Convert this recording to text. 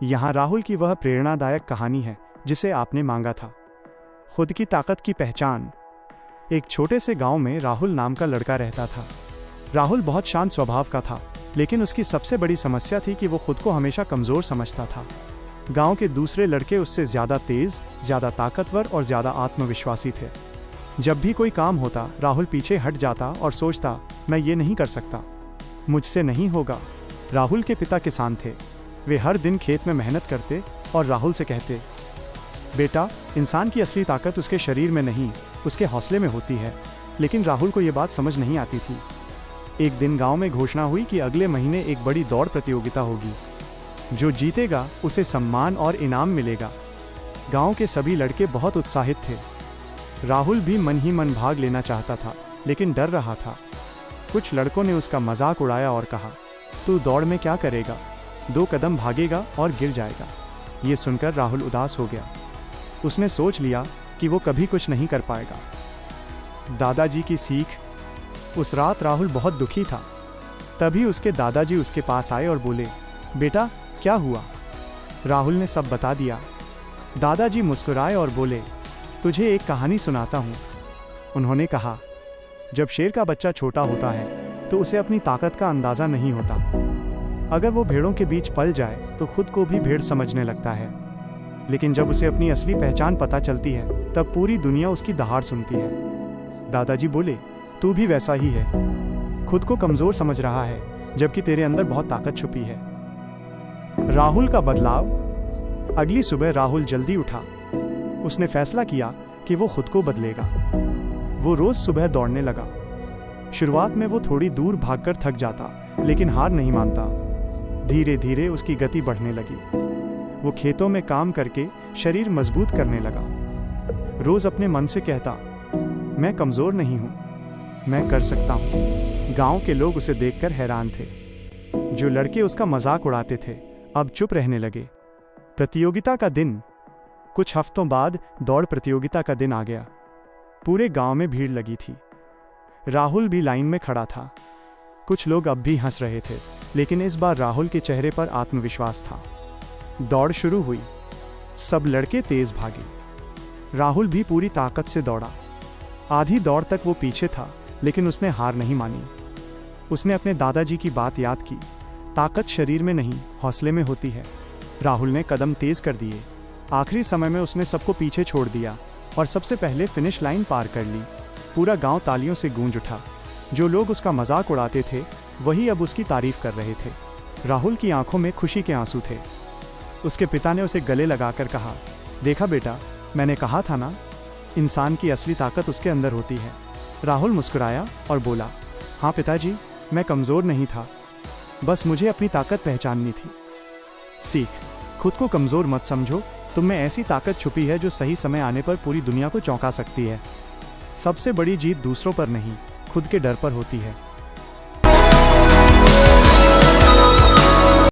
यहाँ राहुल की वह प्रेरणादायक कहानी है जिसे आपने मांगा था। खुद की ताकत की पहचान। एक छोटे से गांव में राहुल नाम का लड़का रहता था। राहुल बहुत शांत स्वभाव का था, लेकिन उसकी सबसे बड़ी समस्या थी कि वो खुद को हमेशा कमज़ोर समझता था। गांव के दूसरे लड़के उससे ज़्यादा तेज़, ज़्यादा ताकतवर और ज़्यादा आत्मविश्वासी थे। जब भी कोई काम होता, राहुल पीछे हट जाता और सोचता, मैं ये नहीं कर सकता, मुझसे नहीं होगा। राहुल के पिता किसान थे। वे हर दिन खेत में मेहनत करते और राहुल से कहते, बेटा, इंसान की असली ताकत उसके शरीर में नहीं, उसके हौसले में होती है। लेकिन राहुल को ये बात समझ नहीं आती थी। एक दिन गांव में घोषणा हुई कि अगले महीने एक बड़ी दौड़ प्रतियोगिता होगी। जो जीतेगा उसे सम्मान और इनाम मिलेगा। गांव के सभी लड़के बहुत उत्साहित थे। राहुल भी मन ही मन भाग लेना चाहता था, लेकिन डर रहा था। कुछ लड़कों ने उसका मजाक उड़ाया और कहा, तू दौड़ में क्या करेगा, 2 कदम भागेगा और गिर जाएगा। ये सुनकर राहुल उदास हो गया। उसने सोच लिया कि वो कभी कुछ नहीं कर पाएगा। दादाजी की सीख। उस रात राहुल बहुत दुखी था। तभी उसके दादाजी उसके पास आए और बोले, बेटा, क्या हुआ? राहुल ने सब बता दिया। दादाजी मुस्कुराए और बोले, तुझे एक कहानी सुनाता हूँ। उन्होंने कहा, जब शेर का बच्चा छोटा होता है तो उसे अपनी ताकत का अंदाज़ा नहीं होता। अगर वो भेड़ों के बीच पल जाए तो खुद को भी भेड़ समझने लगता है। लेकिन जब उसे अपनी असली पहचान पता चलती है, तब पूरी दुनिया उसकी दहाड़ सुनती है। दादाजी बोले, तू भी वैसा ही है, खुद को कमज़ोर समझ रहा है, जबकि तेरे अंदर बहुत ताकत छुपी है। राहुल का बदलाव। अगली सुबह राहुल जल्दी उठा। उसने फैसला किया कि वो खुद को बदलेगा। वो रोज़ सुबह दौड़ने लगा। शुरुआत में वो थोड़ी दूर भागकर थक जाता, लेकिन हार नहीं मानता। धीरे धीरे उसकी गति बढ़ने लगी। वो खेतों में काम करके शरीर मजबूत करने लगा। रोज़ अपने मन से कहता, मैं कमज़ोर नहीं हूँ, मैं कर सकता हूँ। गांव के लोग उसे देखकर हैरान थे। जो लड़के उसका मजाक उड़ाते थे, अब चुप रहने लगे। प्रतियोगिता का दिन। कुछ हफ्तों बाद दौड़ प्रतियोगिता का दिन आ गया। पूरे गांव में भीड़ लगी थी। राहुल भी लाइन में खड़ा था। कुछ लोग अब भी हंस रहे थे, लेकिन इस बार राहुल के चेहरे पर आत्मविश्वास था। दौड़ शुरू हुई। सब लड़के तेज भागे। राहुल भी पूरी ताकत से दौड़ा। आधी दौड़ तक वो पीछे था, लेकिन उसने हार नहीं मानी। उसने अपने दादाजी की बात याद की, ताकत शरीर में नहीं, हौसले में होती है। राहुल ने कदम तेज कर दिए। आखिरी समय में उसने सबको पीछे छोड़ दिया और सबसे पहले फिनिश लाइन पार कर ली। पूरा गांव तालियों से गूंज उठा। जो लोग उसका मजाक उड़ाते थे, वही अब उसकी तारीफ कर रहे थे। राहुल की आंखों में खुशी के आंसू थे। उसके पिता ने उसे गले लगाकर कहा, देखा बेटा, मैंने कहा था ना, इंसान की असली ताकत उसके अंदर होती है। राहुल मुस्कुराया और बोला, हाँ पिताजी, मैं कमज़ोर नहीं था, बस मुझे अपनी ताकत पहचाननी थी। सीख। खुद को कमज़ोर मत समझो, तुम में ऐसी ताकत छुपी है जो सही समय आने पर पूरी दुनिया को चौंका सकती है। सबसे बड़ी जीत दूसरों पर नहीं, खुद के डर पर होती है।